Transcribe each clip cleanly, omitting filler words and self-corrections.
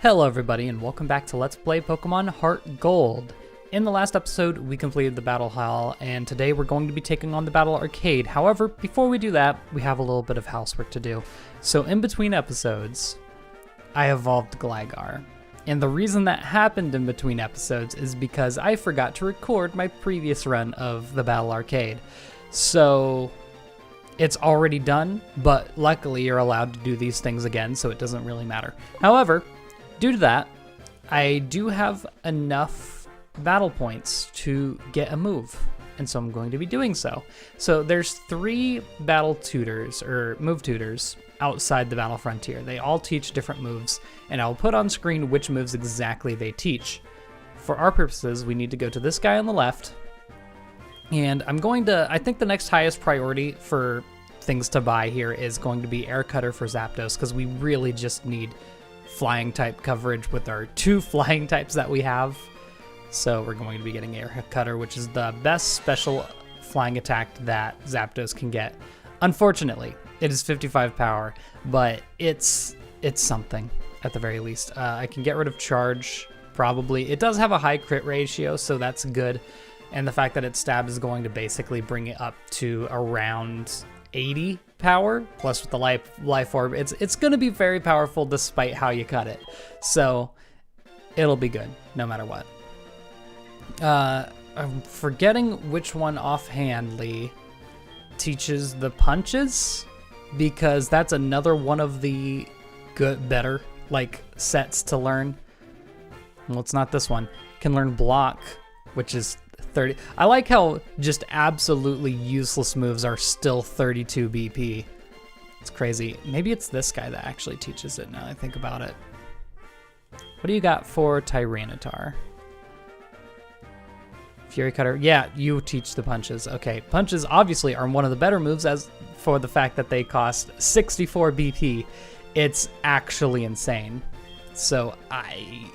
Hello everybody and welcome back to Let's Play Pokemon HeartGold. In the last episode, we completed the Battle Hall, and today we're going to be taking on the Battle Arcade. However, before we do that, we have a little bit of housework to do. So in between episodes, I evolved Gligar. And the reason that happened in between episodes is because I forgot to record my previous run of the Battle Arcade. So it's already done, but luckily you're allowed to do these things again, so it doesn't really matter. However, due to that, I do have enough battle points to get a move, and so I'm going to be doing so. So there's 3 battle tutors, or move tutors, outside the Battle Frontier. They all teach different moves, and I'll put on screen which moves exactly they teach. For our purposes, we need to go to this guy on the left, and I think the next highest priority for things to buy here is going to be Air Cutter for Zapdos, because we really just need flying type coverage with our 2 flying types that we have. So we're going to be getting Air Cutter, which is the best special flying attack that Zapdos can get. Unfortunately, it is 55 power, but it's something at the very least. I can get rid of Charge, probably. It does have a high crit ratio, so that's good. And the fact that its stab is going to basically bring it up to around 80 power, plus with the life orb, it's going to be very powerful despite how you cut it. So it'll be good no matter what. I'm forgetting which one offhandly teaches the punches, because that's another one of the better sets to learn. Well, it's not this one. You can learn block, which is 30. I like how just absolutely useless moves are still 32 BP. It's crazy. Maybe it's this guy that actually teaches it now that I think about it. What do you got for Tyranitar? Fury Cutter. Yeah, you teach the punches. Okay, punches obviously are one of the better moves, as for the fact that they cost 64 BP. It's actually insane. So I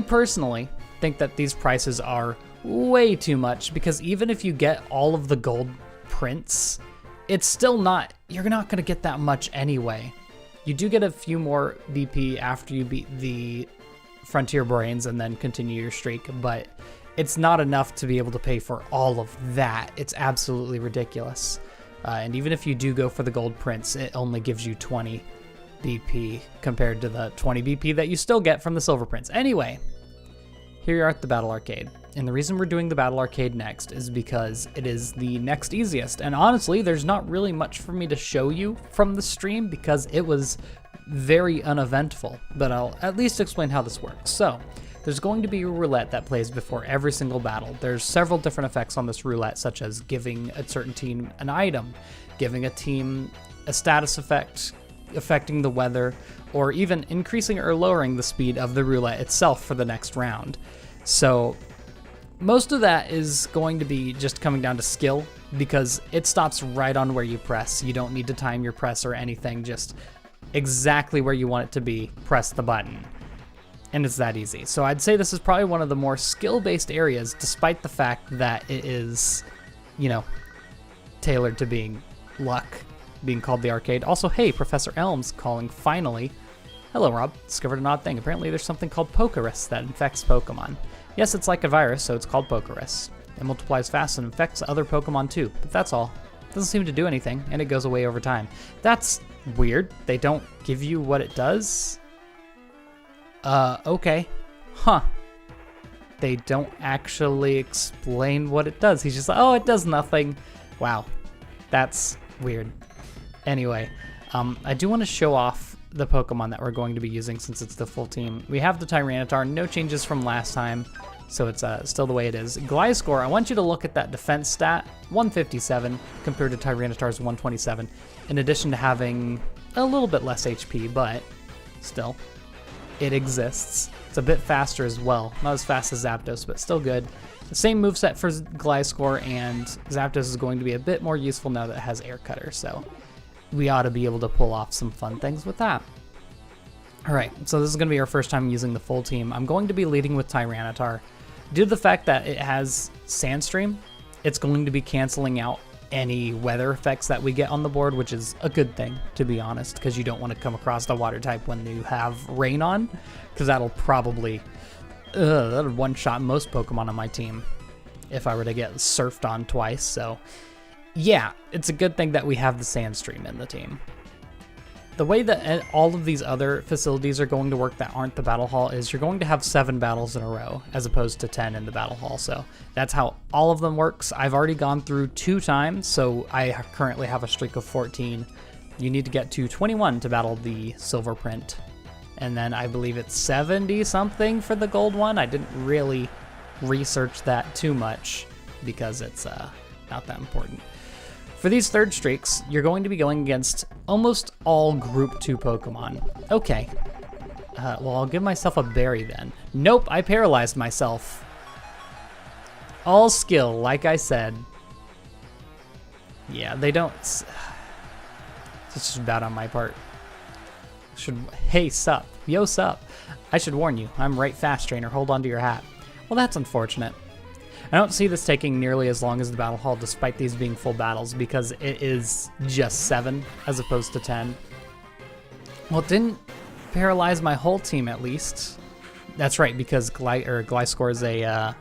personally think that these prices are way too much, because even if you get all of the gold prints, it's still not, you're not going to get that much anyway. You do get a few more BP after you beat the Frontier Brains and then continue your streak, but it's not enough to be able to pay for all of that. It's absolutely ridiculous. And even if you do go for the gold prints, it only gives you 20 BP compared to the 20 BP that you still get from the silver prints. Anyway, here you are at the Battle Arcade. And the reason we're doing the Battle Arcade next is because it is the next easiest. And honestly, there's not really much for me to show you from the stream because it was very uneventful. But I'll at least explain how this works. So there's going to be a roulette that plays before every single battle. There's several different effects on this roulette, such as giving a certain team an item, giving a team a status effect, affecting the weather, or even increasing or lowering the speed of the roulette itself for the next round. So most of that is going to be just coming down to skill, because it stops right on where you press. You don't need to time your press or anything, just exactly where you want it to be, press the button. And it's that easy. So I'd say this is probably one of the more skill-based areas, despite the fact that it is, tailored to being luck, being called the arcade. Also, hey, Professor Elms calling finally. Hello, Rob. Discovered an odd thing. Apparently there's something called Pokerus that infects Pokemon. Yes, it's like a virus, so it's called Pokerus. It multiplies fast and infects other Pokemon too, but that's all. It doesn't seem to do anything, and it goes away over time. That's weird. They don't give you what it does? Okay. Huh. They don't actually explain what it does. He's just like, oh, it does nothing. Wow. That's weird. Anyway, I do want to show off the Pokemon that we're going to be using since it's the full team. We have the Tyranitar, no changes from last time, so it's still the way it is. Gliscor, I want you to look at that defense stat, 157 compared to Tyranitar's 127, in addition to having a little bit less HP, but still, it exists. It's a bit faster as well, not as fast as Zapdos, but still good. The same moveset for Gliscor, and Zapdos is going to be a bit more useful now that it has Air Cutter, so we ought to be able to pull off some fun things with that. Alright, so this is going to be our first time using the full team. I'm going to be leading with Tyranitar. Due to the fact that it has Sandstream, it's going to be canceling out any weather effects that we get on the board, which is a good thing, to be honest, because you don't want to come across the water type when you have rain on, because that'll probably that would one-shot most Pokemon on my team if I were to get surfed on twice. So yeah, it's a good thing that we have the Sandstream in the team. The way that all of these other facilities are going to work that aren't the Battle Hall is you're going to have 7 battles in a row as opposed to 10 in the Battle Hall. So that's how all of them works. I've already gone through 2 times, so I currently have a streak of 14. You need to get to 21 to battle the silver print. And then I believe it's 70 something for the gold one. I didn't really research that too much because it's not that important. For these third streaks, you're going to be going against almost all Group 2 Pokemon. Okay. Well, I'll give myself a berry then. Nope, I paralyzed myself. All skill, like I said. Yeah, they don't... It's just bad on my part. Hey, sup. Yo, sup. I should warn you, I'm right fast, trainer. Hold on to your hat. Well, that's unfortunate. I don't see this taking nearly as long as the Battle Hall, despite these being full battles, because it is just 7 as opposed to 10. Well, it didn't paralyze my whole team, at least. That's right, because Gliscor is a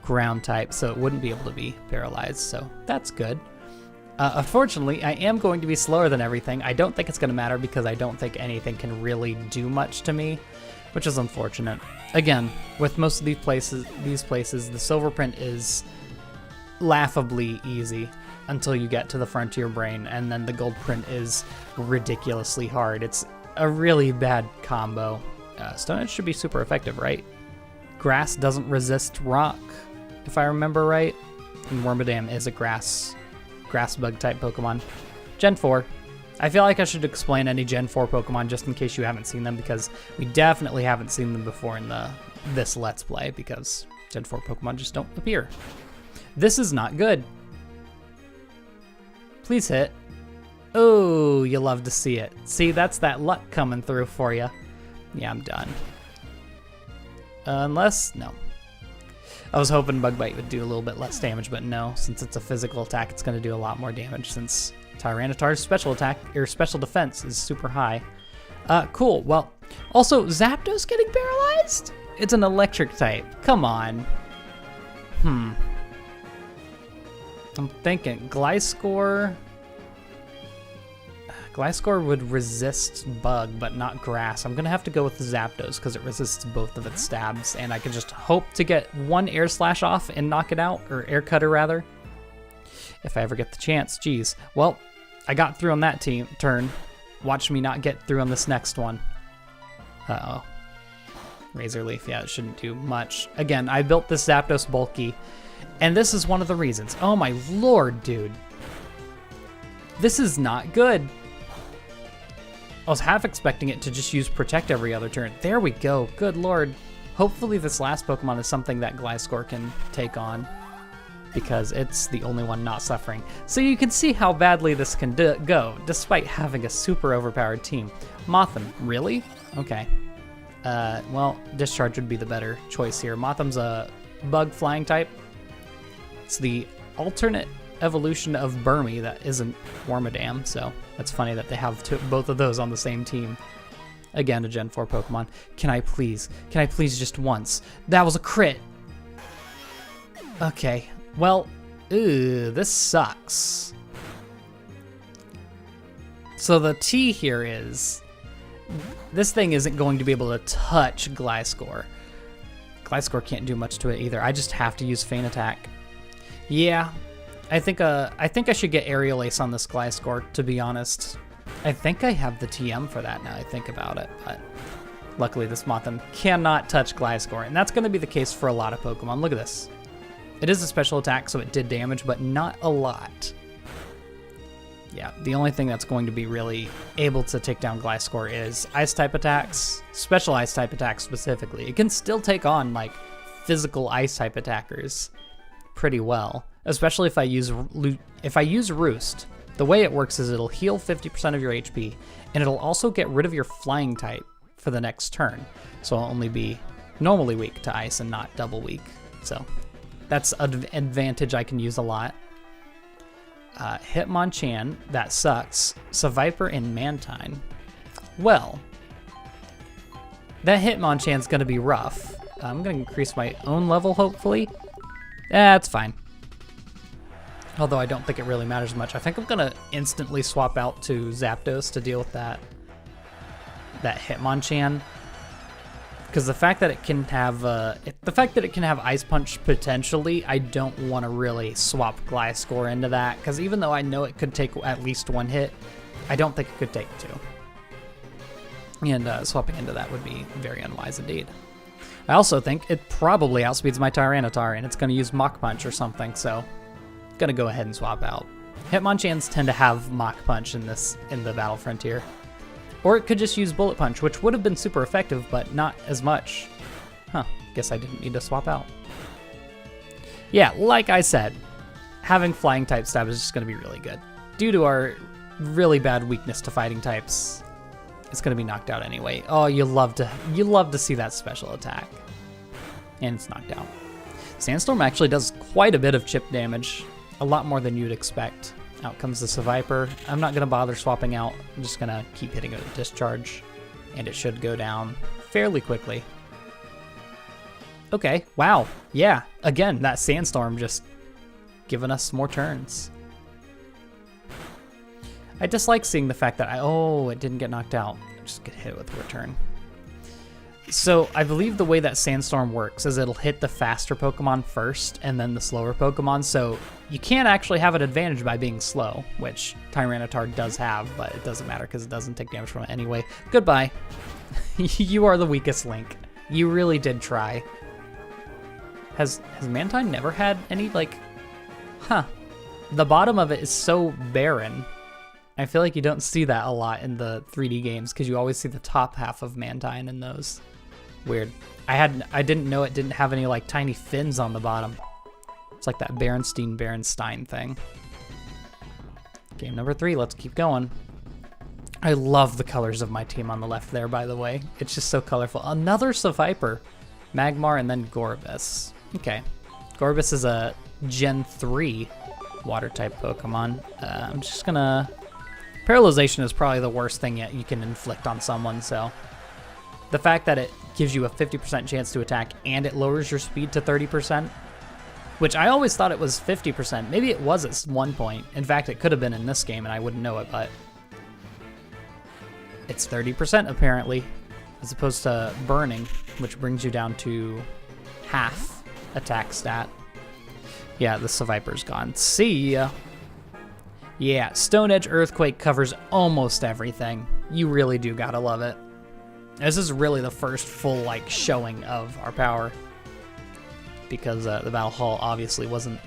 ground type, so it wouldn't be able to be paralyzed, so that's good. Unfortunately, I am going to be slower than everything. I don't think it's going to matter because I don't think anything can really do much to me, which is unfortunate. Again, with most of these places, the silver print is laughably easy until you get to the frontier brain, and then the gold print is ridiculously hard. It's a really bad combo. Stone Edge should be super effective, right? Grass doesn't resist rock, if I remember right. And Wormadam is a grass bug type Pokemon. Gen 4. I feel like I should explain any Gen 4 Pokemon just in case you haven't seen them, because we definitely haven't seen them before in this Let's Play, because Gen 4 Pokemon just don't appear. This is not good. Please hit. Oh, you love to see it. See, that's that luck coming through for you. Yeah, I'm done. Unless, no. I was hoping Bug Bite would do a little bit less damage, but no, since it's a physical attack, it's going to do a lot more damage since Tyranitar's special attack, or special defense, is super high. Cool. Well, also, Zapdos getting paralyzed? It's an electric type. Come on. I'm thinking Gliscor would resist Bug, but not Grass. I'm going to have to go with Zapdos because it resists both of its stabs, and I can just hope to get one Air Slash off and knock it out, or Air Cutter rather, if I ever get the chance. Jeez. Well, I got through on that turn. Watch me not get through on this next one. Uh-oh. Razor Leaf, yeah, it shouldn't do much. Again, I built this Zapdos bulky, and this is one of the reasons. Oh my lord, dude. This is not good. I was half expecting it to just use Protect every other turn. There we go. Good lord. Hopefully this last Pokemon is something that Gliscor can take on, because it's the only one not suffering. So you can see how badly this can go, despite having a super overpowered team. Mothim, really? Okay. Well, Discharge would be the better choice here. Motham's a bug flying type. It's the alternate evolution of Burmy that isn't Wormadam, so that's funny that they have both of those on the same team. Again, a Gen 4 Pokemon. Can I please just once? That was a crit! Okay, well, this sucks. So the T here is, this thing isn't going to be able to touch Gliscor. Gliscor can't do much to it either. I just have to use Feint Attack. Yeah, I think I should get Aerial Ace on this Gliscor, to be honest. I think I have the TM for that now I think about it, but luckily this Mothim cannot touch Gliscor, and that's going to be the case for a lot of Pokemon. Look at this. It is a special attack, so it did damage, but not a lot. Yeah, the only thing that's going to be really able to take down Gliscor is Ice-type attacks, special Ice-type attacks specifically. It can still take on, like, physical Ice-type attackers pretty well, especially if I use Roost. The way it works is it'll heal 50% of your HP, and it'll also get rid of your Flying type for the next turn. So I'll only be normally weak to Ice and not double weak. So that's an advantage I can use a lot. Hitmonchan, that sucks. Seviper and Mantine. Well, that Hitmonchan's gonna be rough. I'm gonna increase my own level, hopefully. That's fine. Although I don't think it really matters much. I think I'm gonna instantly swap out to Zapdos to deal with that Hitmonchan. Because the fact that it can have Ice Punch potentially, I don't want to really swap Gliscor into that. Because even though I know it could take at least one hit, I don't think it could take two. And swapping into that would be very unwise indeed. I also think it probably outspeeds my Tyranitar, and it's going to use Mach Punch or something, so I'm going to go ahead and swap out. Hitmonchans tend to have Mach Punch in the Battle Frontier. Or it could just use Bullet Punch, which would have been super effective, but not as much. Huh, guess I didn't need to swap out. Yeah, like I said, having Flying type stab is just going to be really good. Due to our really bad weakness to fighting types, it's going to be knocked out anyway. Oh, you love to see that special attack. And it's knocked out. Sandstorm actually does quite a bit of chip damage, a lot more than you'd expect. Out comes the Seviper. I'm not going to bother swapping out. I'm just going to keep hitting it with Discharge, and it should go down fairly quickly. Okay, wow. Yeah, again, that Sandstorm just giving us more turns. I dislike seeing the fact that it didn't get knocked out. Just get hit with Return. So I believe the way that Sandstorm works is it'll hit the faster Pokemon first and then the slower Pokemon. So you can't actually have an advantage by being slow, which Tyranitar does have, but it doesn't matter because it doesn't take damage from it anyway. Goodbye. You are the weakest link. You really did try. Has Mantine never had any, like... Huh. The bottom of it is so barren. I feel like you don't see that a lot in the 3D games because you always see the top half of Mantine in those. Weird. I didn't know it didn't have any like tiny fins on the bottom. It's like that Berenstein thing. Game number 3, let's keep going. I love the colors of my team on the left there, by the way. It's just so colorful. Another Seviper, Magmar, and then Gorbis. Okay. Gorbis is a Gen 3 water type Pokemon. I'm just gonna... Paralyzation is probably the worst thing yet you can inflict on someone, so... The fact that it gives you a 50% chance to attack and it lowers your speed to 30%, which I always thought it was 50%. Maybe it was at one point. In fact, it could have been in this game and I wouldn't know it, but... It's 30% apparently, as opposed to burning, which brings you down to half attack stat. Yeah, the Seviper's gone. See ya! Yeah, Stone Edge Earthquake covers almost everything. You really do gotta love it. This is really the first full, like, showing of our power. Because the Battle Hall obviously wasn't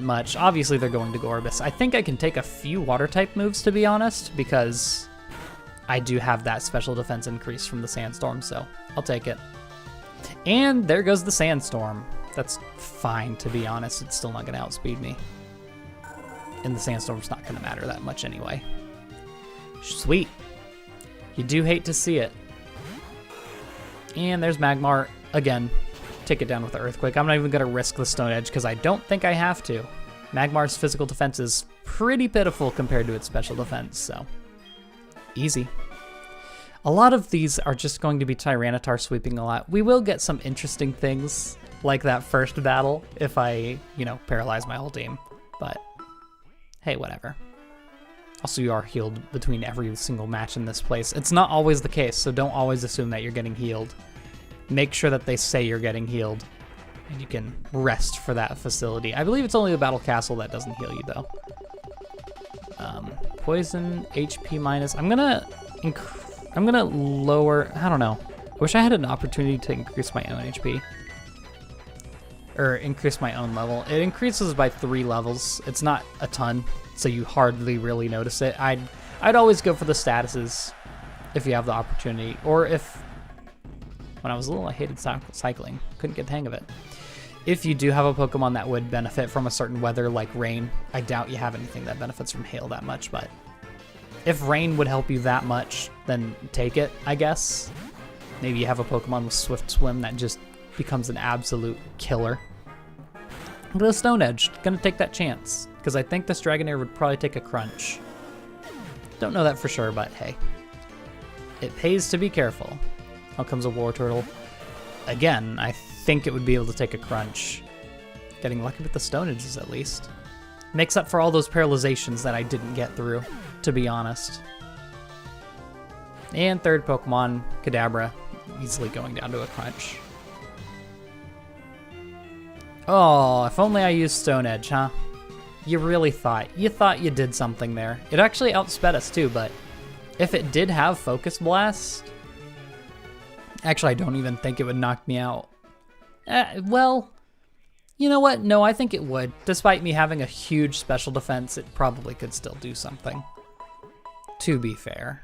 much. Obviously they're going to Gorbis. I think I can take a few Water-type moves, to be honest, because I do have that special defense increase from the Sandstorm, so I'll take it. And there goes the Sandstorm. That's fine, to be honest. It's still not going to outspeed me. And the Sandstorm's not going to matter that much anyway. Sweet. You do hate to see it. And there's Magmar. Again, take it down with the Earthquake. I'm not even going to risk the Stone Edge because I don't think I have to. Magmar's physical defense is pretty pitiful compared to its special defense, so easy. A lot of these are just going to be Tyranitar sweeping a lot. We will get some interesting things like that first battle if I, paralyze my whole team. But hey, whatever. Also, you are healed between every single match in this place. It's not always the case, so don't always assume that you're getting healed. Make sure that they say you're getting healed, and you can rest for that facility. I believe it's only the Battle Castle that doesn't heal you, though. Poison, HP minus. I'm gonna lower. I don't know. I wish I had an opportunity to increase my own HP. Or increase my own level. It increases by 3 levels. It's not a ton, so you hardly really notice it. I'd always go for the statuses if you have the opportunity. Or if, when I was little, I hated cycling. Couldn't get the hang of it. If you do have a Pokemon that would benefit from a certain weather like rain, I doubt you have anything that benefits from hail that much, but if rain would help you that much, then take it, I guess. Maybe you have a Pokemon with Swift Swim that just becomes an absolute killer. The Stone Edge, gonna take that chance. because I think this Dragonair would probably take a crunch. Don't know that for sure, but hey. It pays to be careful. Out comes a War Turtle. Again, I think it would be able to take a crunch. Getting lucky with the Stone Edges at least. Makes up for all those paralyzations that I didn't get through, to be honest. And third Pokemon, Kadabra, easily going down to a crunch. Oh, if only I used Stone Edge, huh? You really thought. You thought you did something there. It actually outsped us too, but if it did have Focus Blast... Actually, I don't even think it would knock me out. Well, you know what? No, I think it would. Despite me having a huge special defense, it probably could still do something. To be fair.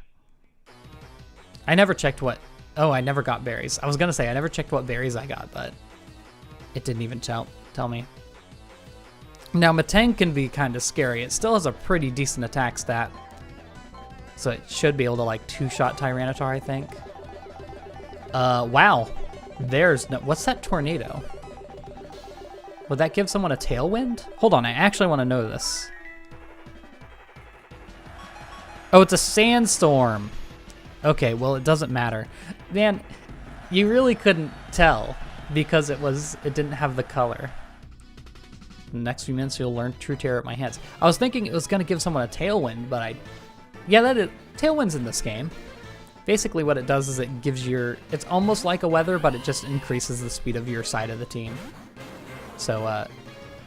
I never checked what... Oh, I never got berries. I was going to say, I never checked what berries I got, but it didn't even tell me. Now, Metang can be kind of scary. It still has a pretty decent attack stat. So it should be able to, like, two-shot Tyranitar, I think. Wow. There's no... What's that tornado? Would that give someone a tailwind? Hold on, I actually want to know this. Oh, it's a sandstorm. Okay, well, it doesn't matter. Man, you really couldn't tell because it didn't have the color. In the next few minutes, you'll learn True Terror at my hands. I was thinking it was going to give someone a tailwind, but yeah, that is... Tailwind's in this game. Basically what it does is it gives it's almost like a weather, but it just increases the speed of your side of the team. So,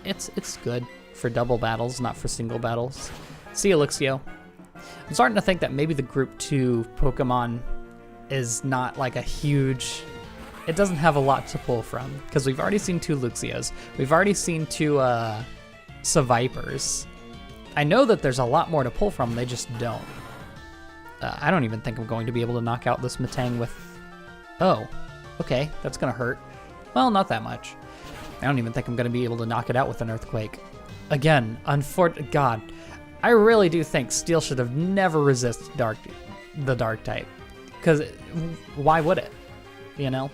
it's good for double battles, not for single battles. See you, Luxio. I'm starting to think that maybe the Group 2 Pokemon is not like a huge... It doesn't have a lot to pull from, because we've already seen 2 Luxios. We've already seen 2 Sevipers. I know that there's a lot more to pull from, they just don't. I don't even think I'm going to be able to knock out this Metang with... Oh, okay, that's going to hurt. Well, not that much. I don't even think I'm going to be able to knock it out with an Earthquake. Again, God, I really do think Steel should have never resisted the Dark type. Because why would it? You know?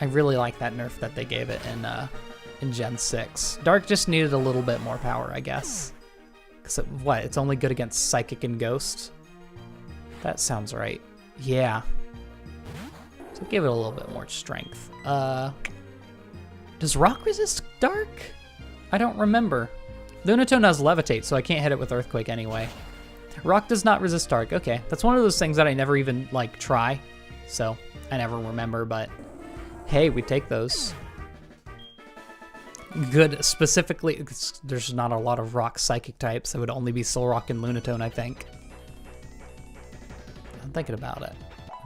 I really like that nerf that they gave it in Gen 6. Dark just needed a little bit more power, I guess. Because it's only good against Psychic and Ghost? That sounds right. Yeah. So give it a little bit more strength. Does Rock resist Dark? I don't remember. Lunatone has Levitate, so I can't hit it with Earthquake anyway. Rock does not resist Dark. Okay, that's one of those things that I never even, like, try. So, I never remember, but hey, we take those. Good, specifically, there's not a lot of Rock Psychic types. It would only be Solrock and Lunatone, I think. I'm thinking about it.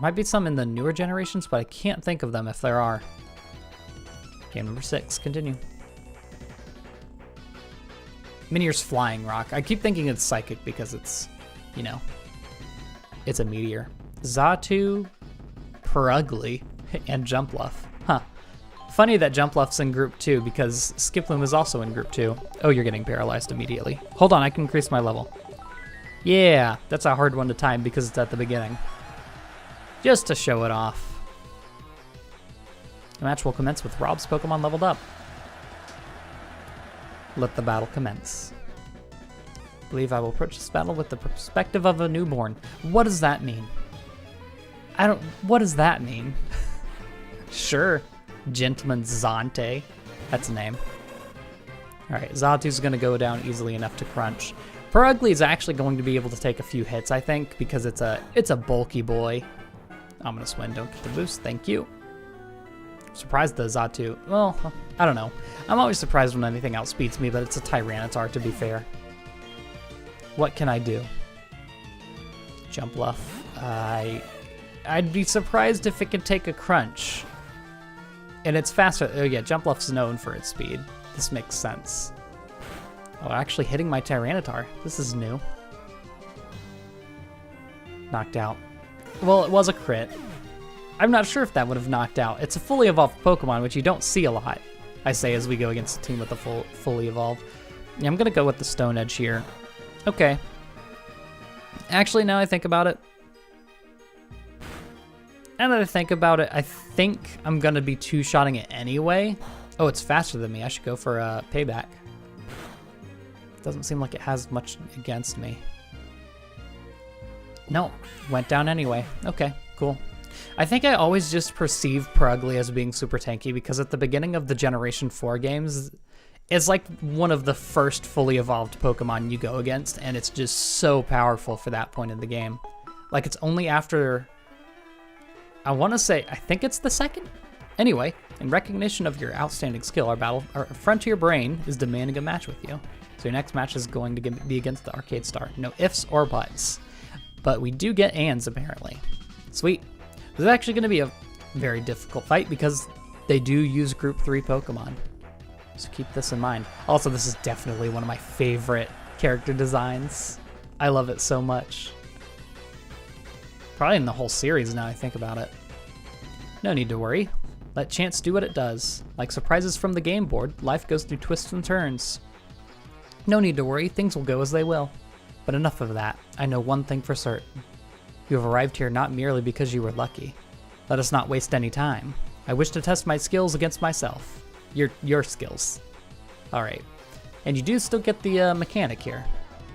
Might be some in the newer generations, but I can't think of them if there are. Game number 6, continue. Minior's Flying Rock. I keep thinking it's Psychic because it's, you know, it's a meteor. Xatu, Purugly, and Jumpluff. Huh. Funny that Jumpluff's in Group 2 because Skiploom is also in Group 2. Oh, you're getting paralyzed immediately. Hold on, I can increase my level. Yeah, that's a hard one to time because it's at the beginning. Just to show it off. The match will commence with Rob's Pokemon leveled up. Let the battle commence. I believe I will approach this battle with the perspective of a newborn. What does that mean? What does that mean? Sure, Gentleman Zante. That's a name. Alright, Xatu's gonna go down easily enough to crunch. Purugly is actually going to be able to take a few hits, I think, because it's a bulky boy. Ominous Wind, don't get the boost, thank you. Surprised the Xatu. Well, I don't know. I'm always surprised when anything outspeeds me, but it's a Tyranitar, to be fair. What can I do? Jumpluff. I'd be surprised if it could take a crunch. And it's faster. Oh yeah, Jumpluff's known for its speed. This makes sense. Oh, actually hitting my Tyranitar. This is new. Knocked out. Well, it was a crit. I'm not sure if that would have knocked out. It's a fully evolved Pokemon, which you don't see a lot, I say, as we go against a team with a fully evolved. Yeah, I'm going to go with the Stone Edge here. Okay. Actually, now I think about it. Now that I think about it, I think I'm going to be two-shotting it anyway. Oh, it's faster than me. I should go for a payback. Doesn't seem like it has much against me. No, went down anyway. Okay, cool. I think I always just perceive Purugly as being super tanky because at the beginning of the Generation 4 games, it's like one of the first fully evolved Pokemon you go against, and it's just so powerful for that point in the game. Like, it's only after, I want to say, I think it's the second? Anyway, in recognition of your outstanding skill, our Frontier Brain is demanding a match with you. So your next match is going to be against the Arcade Star. No ifs or buts. But we do get ands, apparently. Sweet. This is actually going to be a very difficult fight because they do use Group 3 Pokemon. So keep this in mind. Also, this is definitely one of my favorite character designs. I love it so much. Probably in the whole series now I think about it. No need to worry. Let chance do what it does. Like surprises from the game board, life goes through twists and turns. No need to worry, things will go as they will. But enough of that. I know one thing for certain. You have arrived here not merely because you were lucky. Let us not waste any time. I wish to test my skills against myself. Your skills. Alright. And you do still get the mechanic here.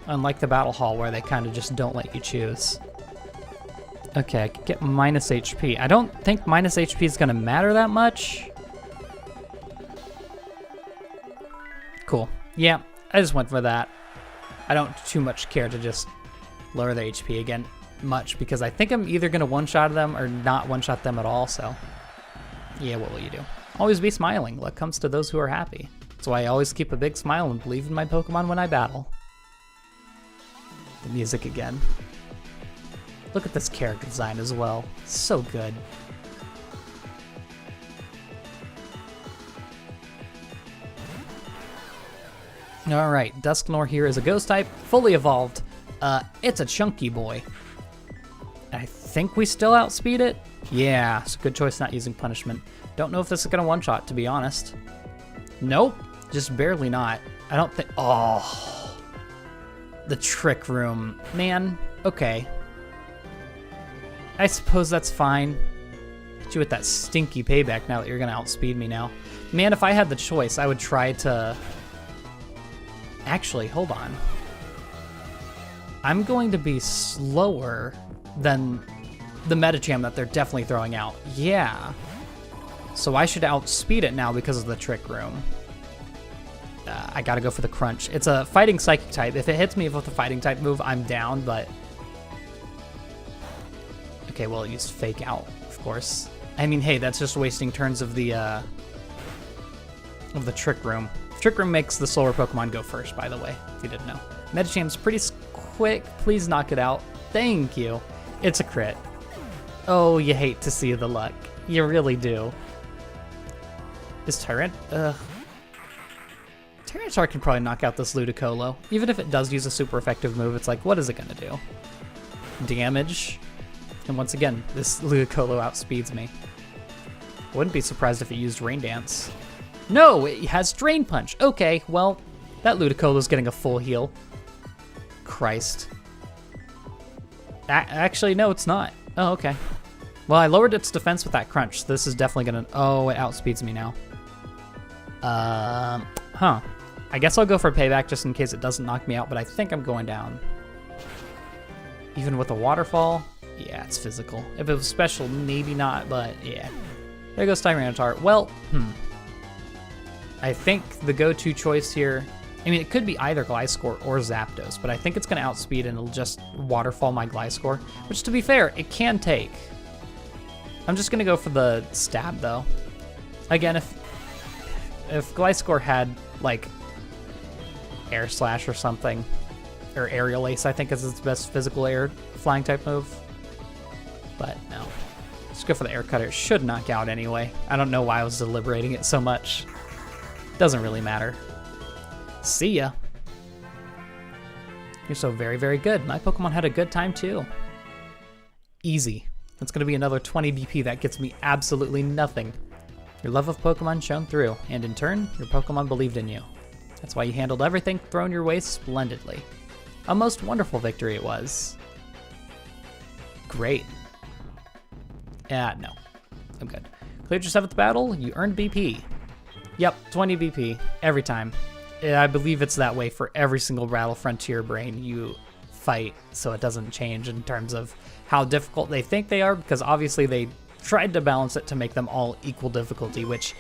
Unlike the Battle Hall where they kind of just don't let you choose. Okay, I can get minus HP. I don't think minus HP is going to matter that much. Cool. Yeah, I just went for that. I don't too much care to just lower the HP again much because I think I'm either going to one-shot them or not one-shot them at all, so yeah, what will you do? Always be smiling. Luck comes to those who are happy. That's why I always keep a big smile and believe in my Pokemon when I battle. The music again. Look at this character design as well. So good. Alright, Dusknoir here is a ghost type, fully evolved. It's a chunky boy. I think we still outspeed it? Yeah, it's a good choice not using punishment. Don't know if this is gonna one-shot, to be honest. Nope, just barely not. I don't think, oh. The Trick Room. Man, okay. I suppose that's fine. Hit you with that stinky payback now that you're gonna outspeed me now. Man, if I had the choice, I would try to... Actually, hold on. I'm going to be slower than the Medicham that they're definitely throwing out. Yeah. So I should outspeed it now because of the Trick Room. I gotta go for the Crunch. It's a fighting Psychic type. If it hits me with a fighting type move, I'm down, but... Okay, well, it used Fake Out, of course. I mean, hey, that's just wasting turns of the Trick Room. Trick Room makes the slower Pokemon go first, by the way, if you didn't know. Medicham's pretty quick. Please knock it out. Thank you. It's a crit. Oh, you hate to see the luck. You really do. Is Tyranitar can probably knock out this Ludicolo. Even if it does use a super effective move, it's like, what is it going to do? Damage. And once again, this Ludicolo outspeeds me. Wouldn't be surprised if it used Rain Dance. No, it has Drain Punch. Okay, well, that Ludicolo's getting a full heal. Christ. Actually, no, it's not. Oh, okay. Well, I lowered its defense with that Crunch. So this is definitely gonna... Oh, it outspeeds me now. Huh. I guess I'll go for payback just in case it doesn't knock me out, but I think I'm going down. Even with a Waterfall? Yeah, it's physical. If it was special, maybe not, but yeah. There goes Tyranitar. Well, I think the go-to choice here... I mean, it could be either Gliscor or Zapdos, but I think it's going to outspeed and it'll just Waterfall my Gliscor, which, to be fair, it can take. I'm just going to go for the Stab, though. Again, if Gliscor had, like, Air Slash or something, or Aerial Ace, I think is its best physical air flying type move. But no. Just go for the Air Cutter. It should knock out anyway. I don't know why I was deliberating it so much. Doesn't really matter. See ya. You're so very, very good. My Pokemon had a good time too. Easy. That's going to be another 20 BP that gets me absolutely nothing. Your love of Pokemon shone through, and in turn, your Pokemon believed in you. That's why you handled everything thrown your way splendidly. A most wonderful victory it was. Great. No. I'm good. Cleared your 7th battle, you earned BP. Yep, 20 BP, every time. I believe it's that way for every single Battle Frontier brain you fight, so it doesn't change in terms of how difficult they think they are, because obviously they tried to balance it to make them all equal difficulty, which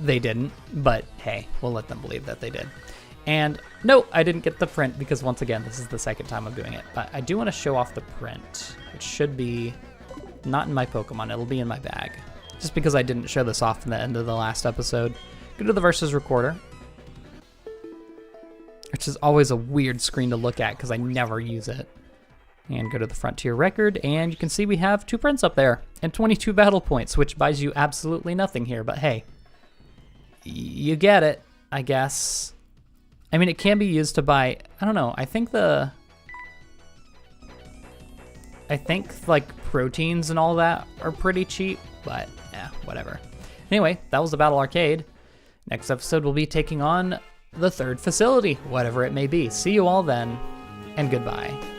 they didn't, but hey, we'll let them believe that they did. And no, I didn't get the print because once again, this is the second time I'm doing it, but I do want to show off the print, which should be not in my Pokemon, it'll be in my bag, just because I didn't show this off in the end of the last episode. Go to the Versus Recorder, which is always a weird screen to look at because I never use it. And go to the Frontier Record, and you can see we have 2 prints up there and 22 battle points, which buys you absolutely nothing here, but hey, you get it, I guess. I mean, it can be used to buy, I don't know, I think like proteins and all that are pretty cheap, but yeah, whatever. Anyway, that was the Battle Arcade. Next episode we'll be taking on the 3rd facility, whatever it may be. See you all then, and goodbye.